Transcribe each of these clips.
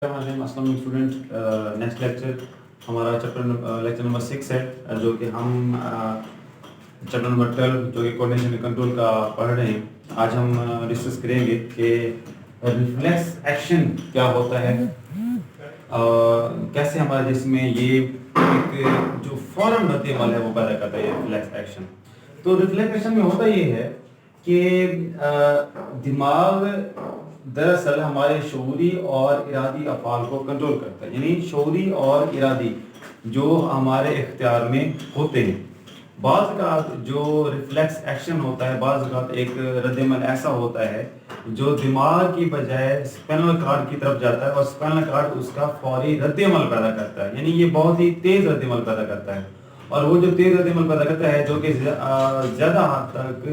السلام student, next lecture ہمارا lecture number 6 ہے، جو کہ ہم چیپٹر نمبر 12 جو کہ کوآرڈینیشن اینڈ کنٹرول کا پڑھ رہے ہیں. آج ہم ڈسکس کریں گے کہ ریفلیکس ایکشن کیا ہوتا ہے، کیسے ہمارے جسم میں یہ ایک جو فوراً رد عمل ہے وہ پیدا کرتا ہے یہ ریفلیکس ایکشن. تو ریفلیکس ایکشن میں ہوتا یہ ہے کہ دماغ دراصل ہمارے شعوری اور ارادی افعال کو کنٹرول کرتا ہے، یعنی شعوری اور ارادی جو ہمارے اختیار میں ہوتے ہیں. بعض اوقات جو ریفلیکس ایکشن ہوتا ہے، بعض اوقات ایک رد عمل ایسا ہوتا ہے جو دماغ کی بجائے اسپائنل کارڈ کی طرف جاتا ہے اور اسپائنل کارڈ اس کا فوری رد عمل پیدا کرتا ہے، یعنی یہ بہت ہی تیز رد عمل پیدا کرتا ہے. اور وہ جو تیز رد عمل پیدا کرتا ہے جو کہ زیادہ حد تک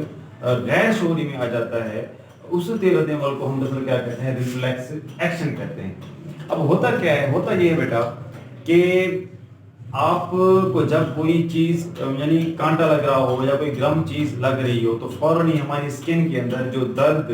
غیر شعوری میں آ جاتا ہے، اس تیز رد عمل کو ہم دراصل کیا کہتے ہیں، ریفلیکس ایکشن کہتے ہیں. اب ہوتا کیا ہے، ہوتا یہ ہے بیٹا کہ آپ کو جب کوئی چیز یعنی کانٹا لگ رہا ہو یا کوئی گرم چیز لگ رہی ہو تو فوراً ہی ہماری اسکن کے اندر جو درد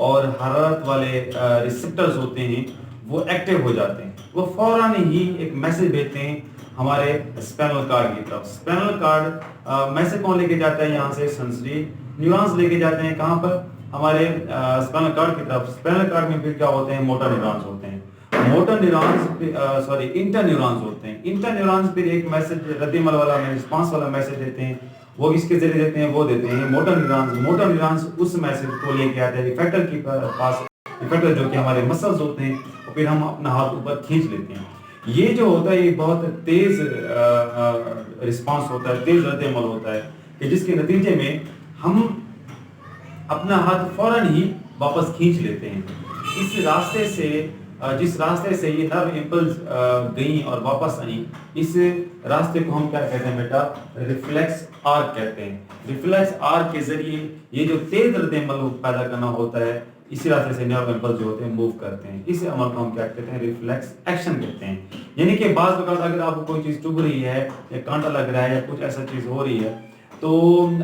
اور حرارت والے ریسپٹرز ہوتے ہیں وہ ایکٹیو ہو جاتے ہیں. وہ فوراً ہی ایک میسج بھیجتے ہیں ہمارے اسپائنل کارڈ کی طرف. اسپائنل کارڈ میسج کون لے کے جاتا ہے؟ یہاں سے سنسری نیورونز لے کے جاتے ہیں. کہاں پر؟ ہمارے اسپائنل کارڈ کی طرف. اسپائنل کارڈ میں پھر کیا ہوتے ہیں؟ موٹر نیورونز ہوتے ہیں. موٹر نیورونز انٹر نیورونز ہوتے ہیں. انٹر نیورونز پھر ایک میسج رد عمل والا رسپانس والا میسج دیتے ہیں. وہ کس کے ذریعے دیتے ہیں؟ وہ دیتے ہیں موٹر نیورونز. موٹر نیورونز اس میسج کو لے کے آتے ہیں ایفیکٹر کے پاس. ایفیکٹر جو کہ ہمارے مسلز ہوتے ہیں، اور پھر ہم اپنا ہاتھ اوپر کھینچ لیتے ہیں. یہ جو ہوتا ہے یہ بہت تیز رسپانس ہوتا ہے، تیز رد عمل ہوتا ہے کہ جس کے نتیجے میں ہم اپنا ہاتھ فوراً ہی واپس کھینچ لیتے ہیں. اس راستے سے جس راستے سے یہ نرو امپلس گئیں اور واپس آئیں، اس راستے کو ہم کیا کہتے ہیں بیٹا؟ ریفلیکس آرک کہتے ہیں. ریفلیکس آرک کے ذریعے یہ جو تیز رد عمل پیدا کرنا ہوتا ہے، اسی راستے سے نرو امپلس جو ہوتے ہیں موو کرتے ہیں. اس عمل کو ہم کیا کہتے ہیں؟ ریفلیکس ایکشن کہتے ہیں. یعنی کہ بعض اوقات اگر آپ کو کوئی چیز چبھ رہی ہے یا کانٹا لگ رہا ہے یا کچھ ایسا چیز ہو رہی ہے، تو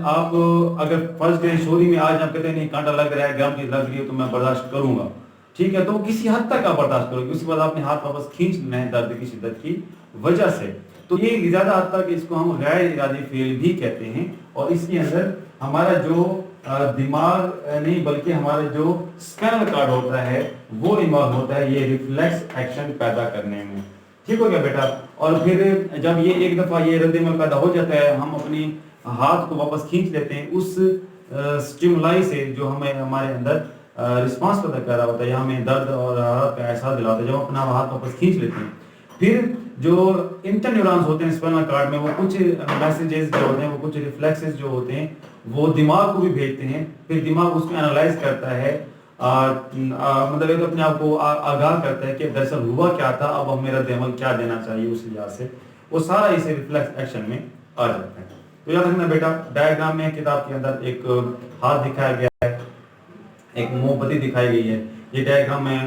آپ اگر فرض کریں شعوری میں آج آپ کہتے ہیں نہیں کانٹا لگ رہا ہے، گرم چیز لگ رہی ہے تو میں برداشت کروں گا، ٹھیک ہے، تو کسی حد تک آپ برداشت کرو گے. اس کے بعد آپ نے ہاتھ واپس کھینچ لینا ہے درد کی شدت کی وجہ سے. تو یہ زیادہ حد تک اس کو ہم غیر ارادی فعل بھی کہتے ہیں. اور اس کے اندر ہمارا جو دماغ نہیں بلکہ ہمارا جو اسپائنل کارڈ ہوتا ہے وہ انوالو ہوتا ہے یہ ریفلیکس ایکشن پیدا کرنے میں. ٹھیک ہو گیا بیٹا؟ اور پھر جب یہ ایک دفعہ یہ رد عمل پیدا ہو جاتا ہے، ہم اپنی ہاتھ کو واپس کھینچ لیتے ہیں اس سٹیمولائی سے جو ہمیں ہمارے اندر رسپانس پیدا کر رہا ہوتا ہے یا ہمیں درد اور حرارت کا احساس دلاتا ہے. جب اپنا ہاتھ واپس کھینچ لیتے ہیں، پھر جو انٹر نیورونز ہوتے ہیں اسپائنل کارڈ میں، وہ کچھ میسیجز جو ہوتے ہیں، وہ کچھ ریفلیکسز جو ہوتے ہیں وہ دماغ کو بھی بھیجتے ہیں. پھر دماغ اس کو انالائز کرتا ہے، مطلب ایک اپنے آپ کو آگاہ کرتا ہے کہ دراصل ہوا کیا تھا، اب ہمیں رد عمل کیا دینا چاہیے. اس لحاظ سے وہ سارا اسے ریفلیکس ایکشن میں آ جاتا ہے. تو یاد رکھنا بیٹا، ڈائیگرام میں کتاب کے اندر ایک ہاتھ دکھایا گیا ہے، ایک موم بتی دکھائی گئی ہے. یہ ڈائیگرام میں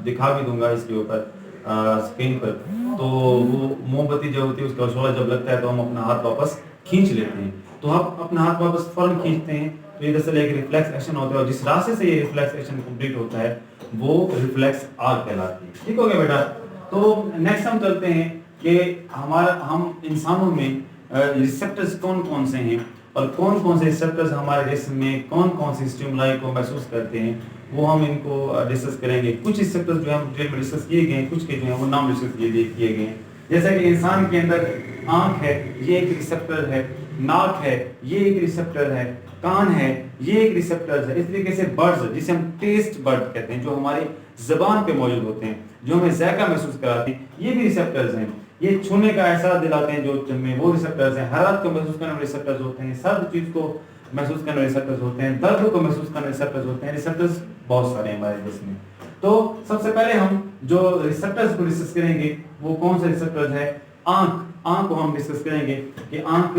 دکھا بھی دوں گا اس کے اوپر اسکرین پر. تو وہ موم بتی جو ہوتی ہے اس کا شعلہ جب لگتا ہے تو ہم اپنا ہاتھ واپس کھینچ لیتے ہیں. تو ہم اپنا ہاتھ واپس فوراً کھینچتے ہیں. تو یہ دراصل ایک ریفلیکس ایکشن ہوتا ہے، اور جس راستے سے یہ ریفلیکس ایکشن کمپلیٹ ہوتا ہے وہ ریفلیکس آرک کہلاتی ہے. ٹھیک ہو گیا بیٹا؟ تو نیکسٹ ہم چلتے ہیں کہ ہم انسانوں میں ریسپٹرز کون کون سے ہیں اور کون کون سے ریسپٹرز ہمارے جسم میں کون کون سی اسٹیمولائی کو محسوس کرتے ہیں، وہ ہم ان کو ڈسکس کریں گے. کچھ ریسپٹرز جو ہم ڈیٹیل میں ڈسکس کیے گئے ہیں، کچھ کے جو ہیں وہ نام ڈسکس کیے گئے ہیں. جیسا کہ انسان کے اندر آنکھ ہے، یہ ایک ریسپٹر ہے. ناک ہے، یہ ایک ریسپٹر ہے. کان ہے، یہ ایک ریسپٹر ہے. اس طریقے سے برڈز جسے ہم ٹیسٹ برڈ کہتے ہیں، جو ہماری زبان پہ موجود ہوتے ہیں، جو ہمیں ذائقہ محسوس کراتے ہیں، یہ بھی ریسپٹرز ہیں. یہ چھونے کا احساس دلاتے ہیں جو میں، وہ ریسپٹرز ہیں. حرارت کو محسوس کرنے والے ریسپٹرز ہوتے ہیں. سرد چیز کو محسوس کرنے والے ریسپٹرز ہوتے ہیں. درد کو محسوس کرنے والے ریسپٹرز ہوتے ہیں. ریسپٹرز بہت سارے ہیں ہمارے جسم میں. تو سب سے پہلے ہم جو ریسپٹرز کو ڈسکس کریں گے وہ کون سے ریسپٹرز ہیں؟ آنکھ. آنکھ کو ہم ڈسکس کریں گے کہ آنکھ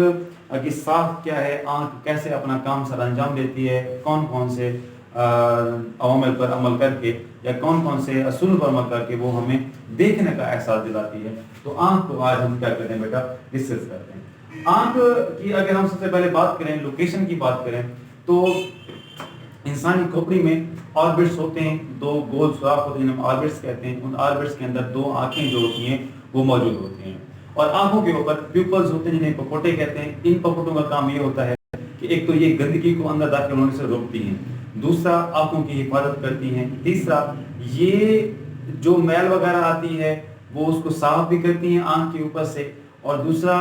کی ساخت کیا ہے، آنکھ کیسے اپنا کام سر انجام دیتی ہے، کون کون سے عوامل پر عمل کر کے یا کون کون سے اصول پر عمل کر کے وہ ہمیں دیکھنے کا احساس دلاتی ہے. تو آنکھ کو آج ہم کیا کرتے ہیں بیٹا؟ ڈسکس کرتے ہیں. آنکھ کی اگر ہم سب سے پہلے بات کریں، لوکیشن کی بات کریں، تو انسانی کھوپڑی میں آربٹس ہوتے ہیں، 2 گول سوراخ ہوتے ہیں جنہیں ہم آربٹس کہتے ہیں. ان آربٹس کے اندر 2 آنکھیں جو ہوتی ہیں وہ موجود ہوتی ہیں، اور آنکھوں کے اوپر پیوپلز ہوتے ہیں جنہیں پپوٹے کہتے ہیں. ان پپوٹوں کا کام یہ ہوتا ہے کہ ایک تو یہ گندگی کو اندر داخل ہونے سے روکتی ہیں، دوسرا آنکھوں کی حفاظت کرتی ہیں، تیسرا یہ جو میل وغیرہ آتی ہے وہ اس کو صاف بھی کرتی ہیں آنکھ کے اوپر سے، اور دوسرا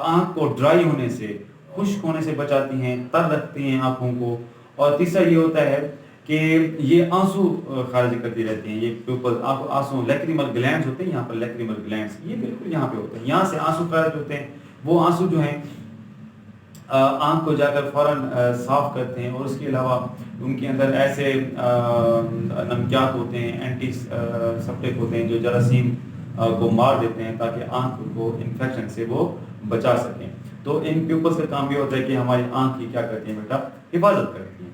آنکھ کو ڈرائی ہونے سے، خشک ہونے سے بچاتی ہیں، تر رکھتی ہیں آنکھوں کو. اور تیسرا یہ ہوتا ہے کہ یہ آنسو خارج کرتی رہتی ہیں. یہ پیپل آنسو لیکریمل گلینڈز ہوتے ہیں، یہاں پر لیکریمل گلینڈز یہ بالکل یہاں پہ ہوتے ہیں، یہاں سے آنسو خارج ہوتے ہیں. وہ آنسو جو ہیں آنکھ کو جا کر فوراً صاف کرتے ہیں، اور اس کے علاوہ ان کے اندر ایسے نمکیات ہوتے ہیں، اینٹی سیپٹک ہوتے ہیں جو جراثیم کو مار دیتے ہیں تاکہ آنکھ کو انفیکشن سے وہ بچا سکیں. تو ان پیپلز کا کام یہ ہوتا ہے کہ ہماری آنکھ کی کیا کرتی ہیں بیٹا، حفاظت کرتی ہیں.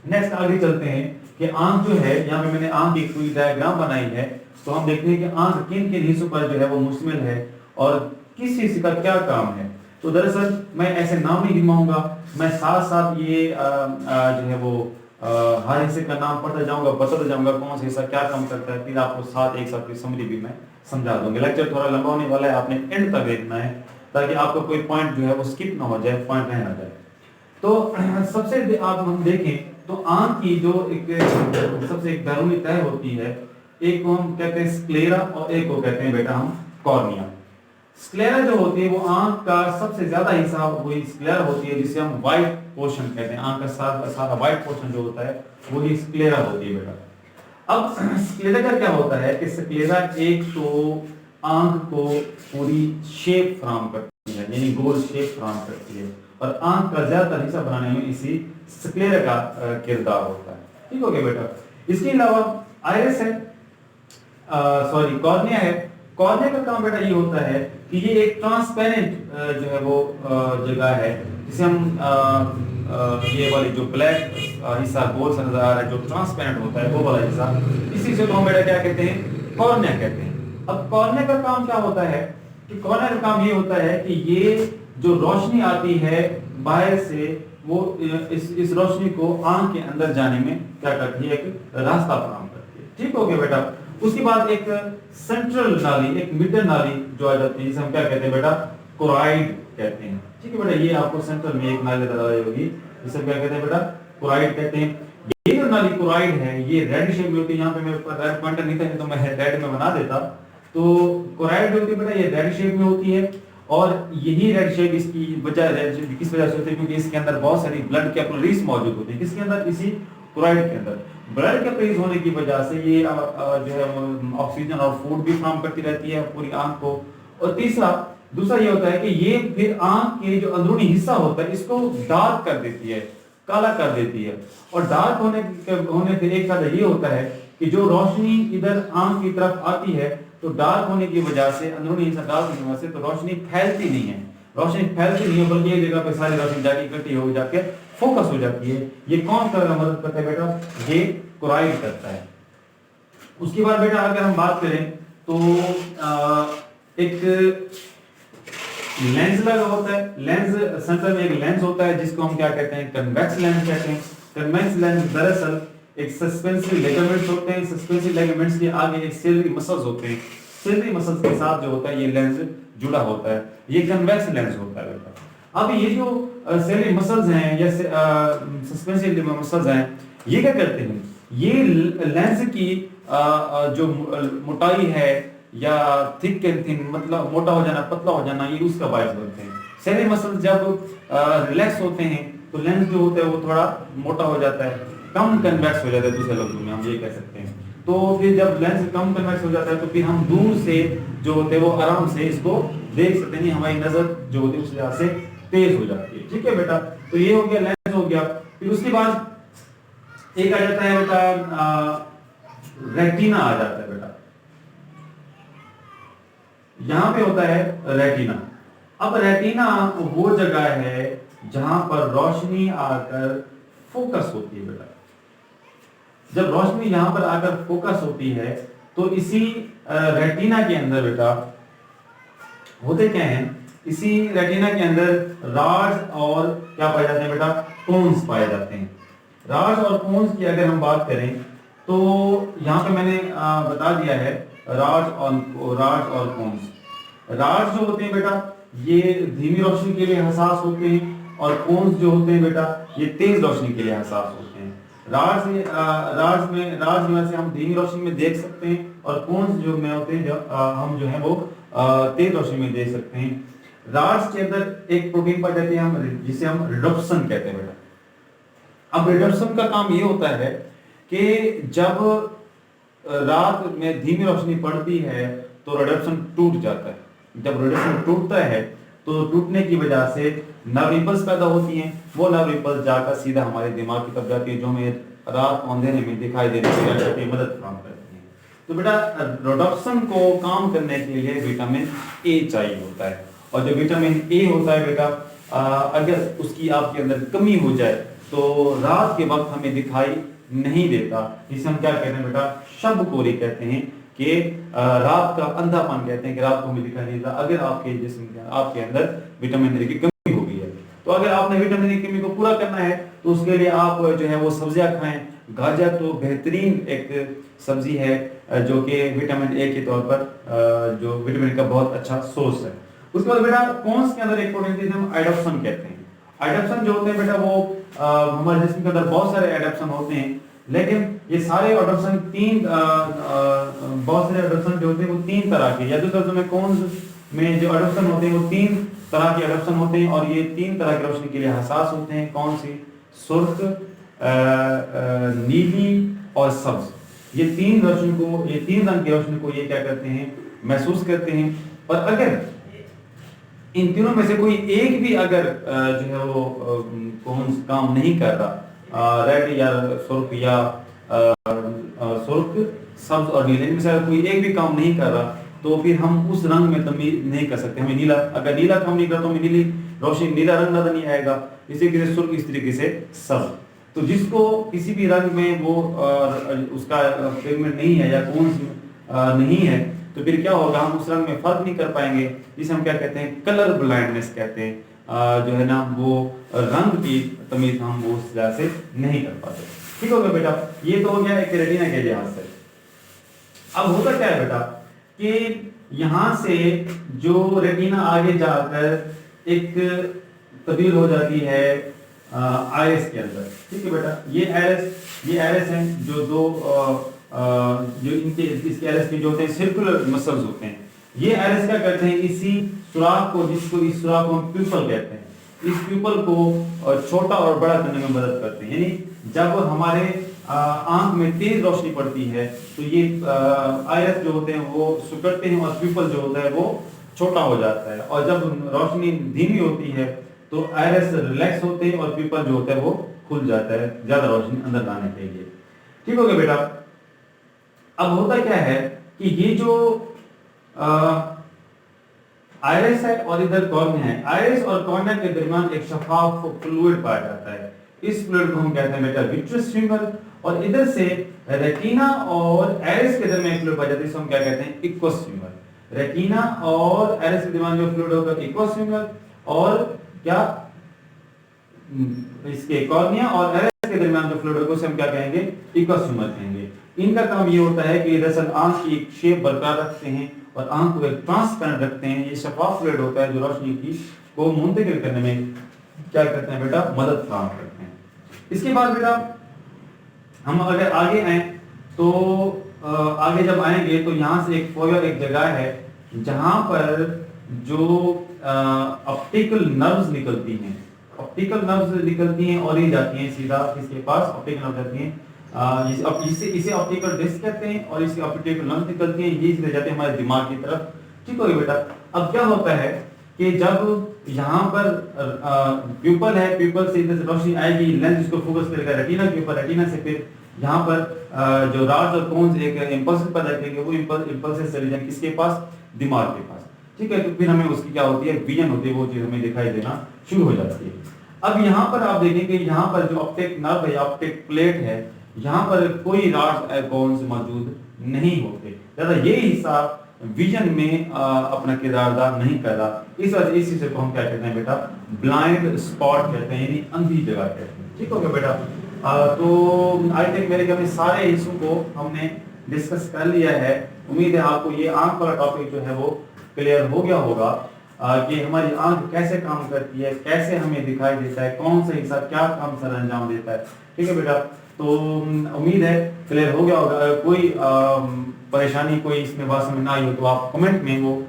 نیکسٹ آگے چلتے ہیں کہ آنکھ جو ہے، یہاں پہ میں نے آنکھ کی ایک پوری ڈائیگرام بنائی ہے. تو ہم دیکھتے ہیں کہ آنکھ کن کن حصوں پر جو ہے وہ مشتمل ہے اور کس حصے کا کیا کام ہے. تو دراصل میں ایسے نام نہیں گنواؤں گا، میں ساتھ ساتھ یہ جو ہے وہ ہر حصے کا نام پڑھتا جاؤں گا، بتاتا جاؤں گا کون سا حصہ کیا کام کرتا ہے، پھر آپ کو ساتھ ایک ساتھ سمری بھی میں سمجھا دوں گا. لیکچر تھوڑا لمبا ہونے والا ہے، آپ نے اینڈ تک دیکھنا ہے تاکہ آپ کا کوئی پوائنٹ جو ہے وہ اسکپ نہ ہو جائے، پوائنٹ رہ نہ جائے. تو سب سے آپ ہم دیکھیں تو آنکھ کی جو ایک سب سے ایک بیرونی تہہ ہوتی ہے، ایک کو ہم کہتے ہیں سکلیرا اور ایک کو کہتے ہیں بیٹا ہم کارنیا. سکلیرا جو ہوتی ہے وہ آنکھ کا سب سے زیادہ حصہ وہی سکلیرا ہوتی ہے جسے ہم وائٹ پورشن کہتے ہیں. آنکھ کا سارا وائٹ پورشن جو ہوتا ہے وہی سکلیرا ہوتی ہے بیٹا. اب سکلیرا کا کیا ہوتا ہے کہ سکلیرا ایک تو آنکھ کو پوری شیپ فراہم کرتی ہے، یعنی گول شیپ فراہم کرتی ہے، اور آنکھ کا زیادہ تر حصہ بنانے میں اسی سکلیرا کا کردار ہوتا ہے. ٹھیک ہو گیا بیٹا. اس کے علاوہ آئرس ہے، کارنیا ہے. کارنیا کا کام بیٹا یہ ہوتا ہے کہ یہ ایک ٹرانسپیرنٹ جو ہے وہ جگہ ہے جسے ہم یہ والی جو بلیک حصہ گول سا نظر آ رہا ہے جو ٹرانسپیرنٹ ہوتا ہے وہ والا حصہ، اسی سے تو ہم بیٹا کیا کہتے ہیں، کارنیا کہتے ہیں. اب کارنیا کا کام کیا ہوتا ہے کہ کارنیا کا کام یہ ہوتا ہے کہ یہ جو روشنی آتی ہے باہر سے وہ اس روشنی کو آنکھ کے اندر جانے میں کیا کرتی ہے، ایک راستہ فراہم کرتی ہے. ٹھیک ہو گیا بیٹا. اس کے بعد ایک سینٹرل نالی، ایک مڈل نالی جو آ جاتی ہے جسے ہم کیا کہتے ہیں بیٹا، کورائڈ کہتے ہیں. ٹھیک ہے بیٹا. یہ آپ کو سینٹرل میں ایک نالی نظر آ رہی ہوگی جسے کیا کہتے ہیں بیٹا، کورائڈ کہتے ہیں. یہ جو نالی کورائڈ ہے یہ ریڈ شیپ میں ہوتی ہے. یہاں پہ میرے پاس ریڈ پوائنٹر نہیں تھا تو میں ریڈ میں بنا دیتا. تو کورائڈ جو ہوتی ہے بیٹا یہ ریڈ شیپ میں ہوتی ہے، اور یہی ریڈ شیپ اس کی وجہ کس وجہ سے ہوتی ہے، کیونکہ اس کے اندر بہت ساری بلڈ کیپلریز موجود ہوتی ہیں. کس کے اندر، اسی کورائڈ کے اندر بلڈ کیپلریز ہونے کی وجہ سے یہ جو ہے آکسیجن اور فوڈ بھی فراہم کرتی رہتی ہے پوری آنکھ کو. اور دوسرا یہ ہوتا ہے کہ یہ پھر آنکھ کے جو اندرونی حصہ ہوتا ہے اس کو ڈارک کر دیتی ہے، کالا کر دیتی ہے. اور ڈارک ہونے سے ایک فائدہ یہ ہوتا ہے کہ جو روشنی ادھر آنکھ کی طرف آتی ہے تو ڈارک ہونے کی وجہ سے، اندرونی حصہ ڈارک ہونے کی وجہ سے تو روشنی پھیلتی نہیں ہے، بلکہ ایک جگہ پہ ساری روشنی جا کے اکٹھی ہو جا کے فوکس ہو جاتی ہے. یہ کون مدد کرتا ہے بیٹا، یہ کورائڈ کرتا ہے. اس کے بعد بیٹا اگر ہم بات کریں تو ایک لینز لگا ہوتا ہے. لینز سینٹر میں ایک لینز ہوتا ہے جس کو ہم کیا کہتے ہیں، کنویکس لینز کہتے ہیں. کنویکس لینز دراصل ایک سسپینسری لیگامنٹس ہوتے ہیں. سسپینسری لیگامنٹس کے آگے ایک سیلری مسلز ہوتے ہیں. سیلری مسلز کے ساتھ جو ہوتا ہے یہ لینز جڑا ہوتا ہے، یہ کنویکس لینز ہوتا ہے بیٹا. اب یہ جو سیلری مسلز ہیں یا سسپینسری مسلز ہیں یہ کیا کرتے ہیں، یہ لینز کی جو موٹائی ہے یا تھک اینڈ تھن، مطلب موٹا ہو جانا پتلا ہو جانا، یہ اس کا باعث بنتے ہیں. سیلری مسلز جب ریلیکس ہوتے ہیں تو لینز جو ہوتا ہے وہ تھوڑا موٹا ہو جاتا ہے، کم کنویکس ہو جاتا ہے. دوسرے لفظوں میں ہم یہ کہہ سکتے ہیں. تو پھر جب لینز کم کنویکس ہو جاتا ہے تو پھر ہم دور سے جو ہوتے ہیں وہ آرام سے اس کو دیکھ سکتے ہیں، ہماری نظر جو ہوتی ہے اس لحاظ سے تیز ہو جاتی ہے. ٹھیک ہے بیٹا. تو یہ ہو گیا لینز ہو گیا. پھر اس کے بعد ایک آ جاتا ہے بیٹا ریٹینا آ جاتا ہے بیٹا. یہاں پہ ہوتا ہے ریٹینا. اب ریٹینا وہ جگہ ہے جہاں پر روشنی آ کر فوکس ہوتی ہے بیٹا. جب روشنی یہاں پر آ کر فوکس ہوتی ہے تو اسی ریٹینا کے اندر بیٹا ہوتے کیا ہیں، اسی ریٹینا کے اندر راڈز اور کیا پائے جاتے ہیں بیٹا، کونز پائے جاتے ہیں. راج اور کونز کی اگر ہم بات کریں تو یہاں پہ میں نے بتا دیا ہے راج اور کونز. راج جو ہوتے ہیں بیٹا یہ دھیمی روشنی کے لیے حساس ہوتے ہیں اور کونز جو ہوتے ہیں بیٹا یہ تیز روشنی کے لیے حساس ہوتے ہیں. راج میں سے ہم دھیمی روشنی میں دیکھ سکتے ہیں اور کونز جو میں ہوتے ہیں ہم جو ہیں وہ تیز روشنی میں دیکھ سکتے ہیں. راج کے اندر ایک پروٹین پائی جاتی ہے جسے ہم ریڈپسن کہتے ہیں بیٹا. اب ریڈپسن کا کام یہ ہوتا ہے کہ جب رات میں دھیمی روشنی پڑتی ہے تو ریڈپسن ٹوٹ جاتا ہے. جب ریڈپسن ٹوٹتا ہے تو ٹوٹنے کی وجہ سے نرو امپلس پیدا ہوتی ہیں. وہ نرو امپلس جا کر سیدھا ہمارے دماغ کی طرف جاتی ہے جو ہمیں رات اندھیرے میں دکھائی دینے کی مدد فراہم کرتی ہے. تو بیٹا ریڈپسن کو کام کرنے کے لیے وٹامن اے چاہیے ہوتا ہے اور جو وٹامن اے ہوتا ہے بیٹا اگر اس کی آپ کے اندر کمی ہو جائے تو رات کے وقت ہمیں دکھائی نہیں دیتا. جسے ہم کیا کہتے ہیں بیٹا شب کوری کہتے ہیں کہ رات کا اندھا پن کہتے ہیں کہ رات کو ہمیں دکھائی نہیں دیتا اگر آپ کے جسم آپ کے اندر وٹامن اے کی کمی ہو گئی ہے. تو اگر آپ نے وٹامن اے کی کمی کو پورا کرنا ہے تو اس کے لیے آپ جو ہے وہ سبزیاں کھائیں. گاجر تو بہترین ایک سبزی ہے جو کہ وٹامن اے کے طور پر جو وٹامن اے کا بہت اچھا سورس ہے. اس کے بعد بیٹا کونس کے اندر ایک پروٹین جسے ہم ایڈپسن کہتے ہیں. ایڈپسن جو ہوتے ہیں بیٹا وہ ہمارے جسم کے اندر بہت سارے ایڈپسن ہوتے ہیں لیکن یہ سارے ایڈپسن بہت سارے ایڈپسن جو ہوتے ہیں وہ تین طرح کے یا دوسرے میں کونس میں جو ایڈپسن ہوتے ہیں وہ تین طرح کے ایڈپسن ہوتے ہیں اور یہ تین طرح کی روشنی کے لیے حساس ہوتے ہیں. کون سی؟ سرخ، نیلی اور سبز. یہ تین رنگ کی روشنی کو یہ کیا کرتے ہیں محسوس کرتے ہیں. اور اگر ان تینوں میں سے کوئی ایک بھی اگر جو ہے وہ کونس کام نہیں کر رہا ریڈ یا سرخ یا سرخ، سبز اور نیلے میں سے اگر کوئی ایک بھی کام نہیں کر رہا تو پھر ہم اس رنگ میں تمیز نہیں کر سکتے. ہمیں نیلا اگر نیلا کام نہیں کرتا تو ہمیں نیلی روشنی نیلا رنگ نظر نہیں آئے گا. اسی طریقے سے سرخ، اس طریقے سے سبز. تو جس کو کسی بھی رنگ میں وہ اس کا پیگمنٹ نہیں ہے یا کونس نہیں ہے تو پھر کیا ہوگا ہم اس رنگ میں فرق نہیں کر پائیں گے جسے ہم کیا کہتے ہیں کلر بلائنڈنس کہتے ہیں. جو ہے نا وہ رنگ کی تمیز ہم وہ اس طرح سے نہیں کر پاتے. ٹھیک ہوگا بیٹا. یہ تو ہو گیا ایک ریٹینا کے لحاظ سے. اب ہوتا کیا ہے بیٹا کہ یہاں سے جو ریٹینا آگے جا کر ایک تبدیل ہو جاتی ہے آئرس کے اندر. ٹھیک ہے بیٹا. یہ آئرس ہیں جو جو ان کے اس کے آئرس کے جو ہوتے ہیں سرکولر مسلز ہوتے ہیں. یہ آئرس کیا کرتے ہیں اسی سوراخ کو اس سوراخ کو ہم پیپل کہتے ہیں. اس پیپل کو چھوٹا اور بڑا کرنے میں مدد کرتے ہیں. یعنی جب ہمارے آنکھ میں تیز روشنی پڑتی ہے تو یہ آئرس جو ہوتے ہیں وہ سکڑتے ہیں اور پیپل جو ہوتا ہے وہ چھوٹا ہو جاتا ہے. اور جب روشنی دھیمی ہوتی ہے تو آئرس ریلیکس ہوتے ہیں اور پیپل جو ہوتا ہے وہ کھل جاتا ہے زیادہ روشنی اندر لانے کے لیے. ٹھیک ہو گیا بیٹا. اب ہوتا کیا ہے کہ یہ جو آئرس ہے اور ادھر کارنیا ہے. آئرس اور کارنیا کے درمیان ایک شفاف فلوئڈ پایا جاتا ہے. اس فلوئڈ کو ہم کہتے ہیں بیٹا وٹرس فیمر. اور ادھر سے ریٹینا اور آئرس کے درمیان فلوئڈ پایا جاتا ہے. اس کو ہم کیا کہتے ہیں ایکوس فیمر. ریٹینا اور آئرس کے درمیان جو فلوئڈ ہوگا ایکوس فیمر اور کیا اس کے کارنیا اور آئرس کے درمیان جو فلوئڈ ہوگا اسے ہم کیا کہیں گے ایکوس فیمر کہیں گے. ان کا کام یہ ہوتا ہے کہ دراصل آنکھ کی ایک شیپ برقرار رکھتے ہیں اور آنکھ کو ایک ٹرانسپیرنٹ رکھتے ہیں. یہ شفاف فلوئڈ ہوتا ہے جو روشنی کی کو منتقل کرنے میں کیا کرتے ہیں بیٹا مدد فراہم کرتے ہیں. اس کے بعد بیٹا ہم اگر آگے آئیں تو آگے جب آئیں گے تو یہاں سے ایک جگہ ہے جہاں پر جو آپٹیکل نروز نکلتی ہیں. آپٹیکل نروز نکلتی ہیں اور یہ جاتی ہیں سیدھا اس کے پاس آپٹیکل نروز جاتی ہیں اسے آپٹیکل ڈسک کہتے ہیں اور اس کے آپٹیکل نروز نکلتی ہیں یہ سیدھے جاتے ہیں ہمارے دماغ کی طرف. ٹھیک ہوگا بیٹا. اب کیا ہوتا ہے کہ جب یہاں پر پیپل ہے پیپل سے ادھر سے روشنی آئے گی لینس اس کو فوکس کرے گا ریٹینا کے اوپر. ریٹینا سے پھر یہاں پر جو راج اور کونز ایک امپلس پیدا کریں گے وہ امپلس چلے جائیں کس کے پاس دماغ کے پاس. ٹھیک ہے. تو پھر ہمیں اس کی کیا ہوتی ہے ویژن ہوتی ہے وہ چیز ہمیں دکھائی دینا شروع ہو جاتی ہے. اب یہاں پر آپ دیکھیں کہ یہاں پر جو آپٹک نرو ہے آپٹک پلیٹ ہے یہاں پر کوئی راج اور کونز موجود نہیں ہوتے. لہذا یہ حصہ ویژن میں اپنا کردار ادا نہیں کر رہا. اس وجہ سے اس چیز کو ہم کیا کہتے ہیں بیٹا بلائنڈ اسپاٹ کہتے ہیں یعنی اندھی جگہ کہتے ہیں. ٹھیک ہو گیا بیٹا. تو آئی تھنک میرے خیال میں سارے حصوں کو ہم نے ڈسکس کر لیا ہے. امید ہے آپ کو یہ آنکھ والا ٹاپک جو ہے وہ کلیئر ہو گیا ہوگا کہ ہماری آنکھ کیسے کام کرتی ہے, کیسے ہمیں دکھائی دیتا ہے, کون سا حصہ کیا کام سر انجام دیتا ہے. ٹھیک ہے بیٹا, تو امید ہے کلیئر ہو گیا ہوگا. کوئی پریشانی, کوئی اس میں بات سمجھ نہ آئی ہو تو آپ کمنٹ میں وہ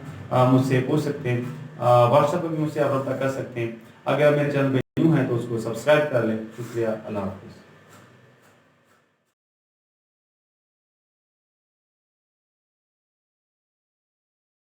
مجھ سے پوچھ سکتے ہیں, واٹس ایپ پہ بھی مجھ سے آپ رابطہ کر سکتے ہیں. اگر میرے چینل پہ نیو ہے تو اس کو سبسکرائب کر لیں. شکریہ, اللہ حافظ.